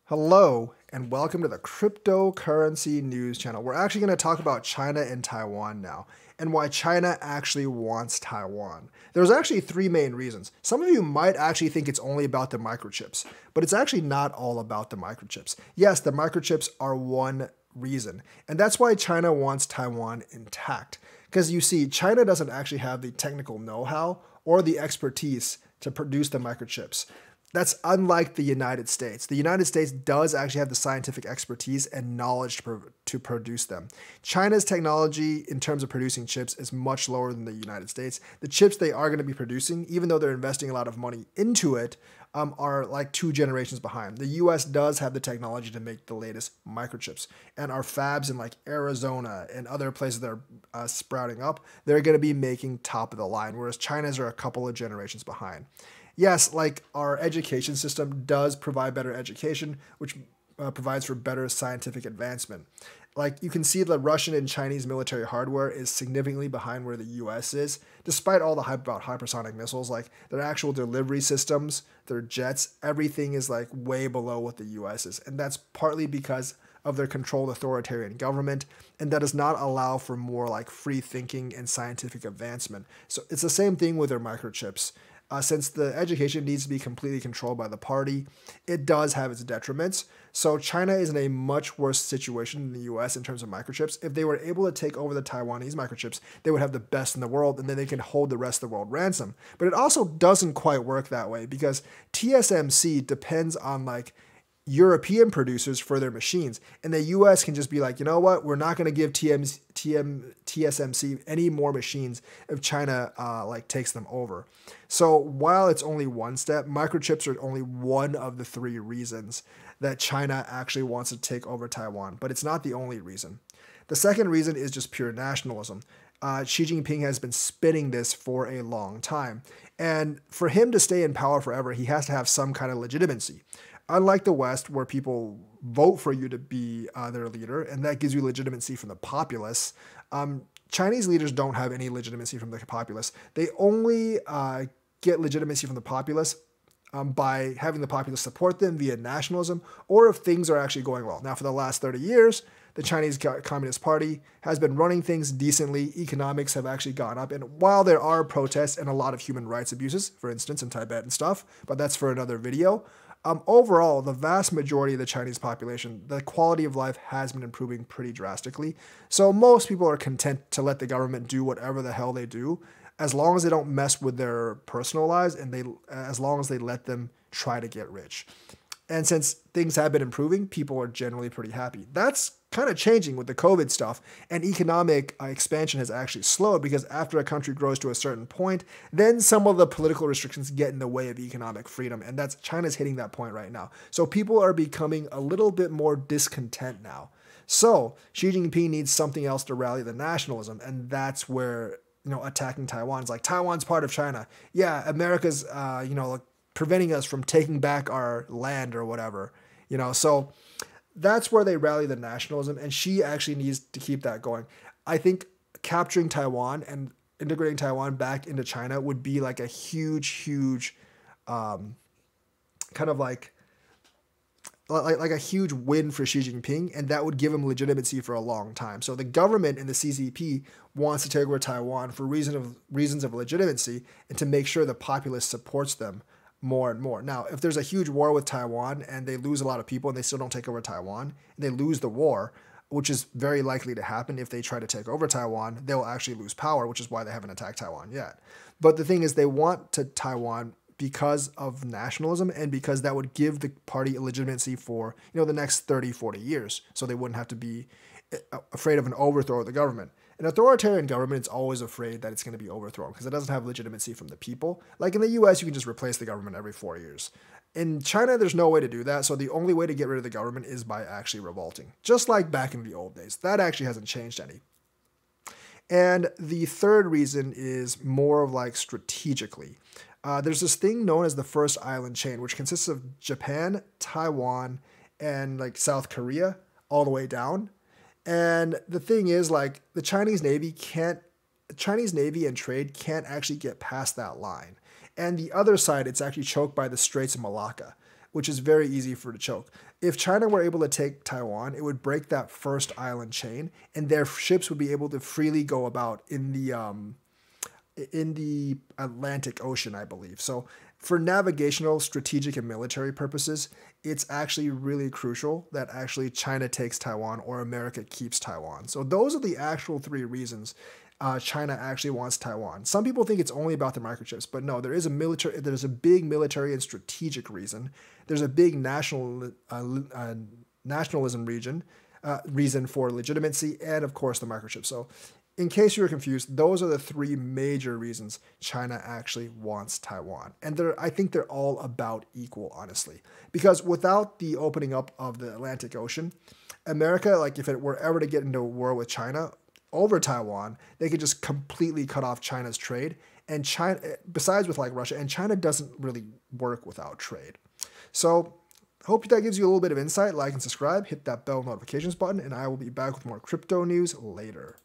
Hello, and welcome to the Cryptocurrency News Channel. We're actually going to talk about China and Taiwan now, and why China actually wants Taiwan. There's actually three main reasons. Some of you might actually think it's only about the microchips, but it's actually not all about the microchips. Yes, the microchips are one reason, and that's why China wants Taiwan intact. Because you see, China doesn't actually have the technical know-how or the expertise to produce the microchips. That's unlike the United States. The United States does actually have the scientific expertise and knowledge to produce them. China's technology in terms of producing chips is much lower than the United States. The chips they are going to be producing, even though they're investing a lot of money into it, are like 2 generations behind. The US does have the technology to make the latest microchips. And our fabs in like Arizona and other places that are sprouting up, they're going to be making top of the line, whereas China's are a couple of generations behind. Yes, like our education system does provide better education, which provides for better scientific advancement. Like you can see the Russian and Chinese military hardware is significantly behind where the US is, despite all the hype about hypersonic missiles, like their actual delivery systems, their jets, everything is like way below what the US is. And that's partly because of their controlled authoritarian government, and that does not allow for more like free thinking and scientific advancement. So it's the same thing with their microchips. Since the education needs to be completely controlled by the party, it does have its detriments. So China is in a much worse situation than the US in terms of microchips. If they were able to take over the Taiwanese microchips, they would have the best in the world, and then they can hold the rest of the world ransom. But it also doesn't quite work that way because TSMC depends on like European producers for their machines. And the US can just be like, you know what, we're not going to give TSMC any more machines if China like takes them over. So while it's only one step, microchips are only one of the 3 reasons that China actually wants to take over Taiwan, but it's not the only reason. The second reason is just pure nationalism. Xi Jinping has been spinning this for a long time. And for him to stay in power forever, he has to have some kind of legitimacy. Unlike the West, where people vote for you to be their leader, and that gives you legitimacy from the populace, Chinese leaders don't have any legitimacy from the populace. They only get legitimacy from the populace by having the populace support them via nationalism, or if things are actually going well. Now, for the last 30 years, the Chinese Communist Party has been running things decently. Economics have actually gone up. And while there are protests and a lot of human rights abuses, for instance, in Tibet and stuff, but that's for another video, overall, the vast majority of the Chinese population, the quality of life has been improving pretty drastically. So most people are content to let the government do whatever the hell they do, as long as they don't mess with their personal lives and as long as they let them try to get rich. And since things have been improving, people are generally pretty happy. That's kind of changing with the COVID stuff, and economic expansion has actually slowed because after a country grows to a certain point, then some of the political restrictions get in the way of economic freedom, and that's China's hitting that point right now. So people are becoming a little bit more discontent now. So Xi Jinping needs something else to rally the nationalism, and that's where attacking Taiwan is like, Taiwan's part of China. Yeah, America's preventing us from taking back our land or whatever. So that's where they rally the nationalism, and Xi actually needs to keep that going. I think capturing Taiwan and integrating Taiwan back into China would be like a huge, kind of like a huge win for Xi Jinping, and that would give him legitimacy for a long time. So the government and the CCP wants to take over Taiwan for reasons of legitimacy and to make sure the populace supports them more and more. Now, if there's a huge war with Taiwan and they lose a lot of people and they still don't take over Taiwan, and they lose the war, which is very likely to happen if they try to take over Taiwan, they'll actually lose power, which is why they haven't attacked Taiwan yet. But the thing is, they want to Taiwan because of nationalism and because that would give the party legitimacy for the next 30, 40 years. So they wouldn't have to be afraid of an overthrow of the government. An authoritarian government is always afraid that it's going to be overthrown because it doesn't have legitimacy from the people. Like in the US, you can just replace the government every 4 years. In China, there's no way to do that. So the only way to get rid of the government is by actually revolting, just like back in the old days. That actually hasn't changed any. And the third reason is more of like strategically. There's this thing known as the First Island Chain, which consists of Japan, Taiwan, and like South Korea all the way down. And the thing is, like, the Chinese Navy and trade can't actually get past that line. And the other side, it's actually choked by the Straits of Malacca. which is very easy for to choke. If China were able to take Taiwan, it would break that first island chain, and their ships would be able to freely go about in the Atlantic Ocean, I believe. So for navigational, strategic, and military purposes, it's actually really crucial that actually China takes Taiwan or America keeps Taiwan. So those are the actual three reasons China actually wants Taiwan. Some people think it's only about the microchips, but no, there's a big military and strategic reason. There's a big nationalism reason for legitimacy, and of course the microchips. So in case you were confused, those are the three major reasons China actually wants Taiwan. And I think they're all about equal, honestly. Because without the opening up of the Atlantic Ocean, America, like if it were ever to get into a war with China over Taiwan, they could just completely cut off China's trade. And China, besides with like Russia, and China doesn't really work without trade. So hope that gives you a little bit of insight. Like and subscribe, hit that bell notifications button, and I will be back with more crypto news later.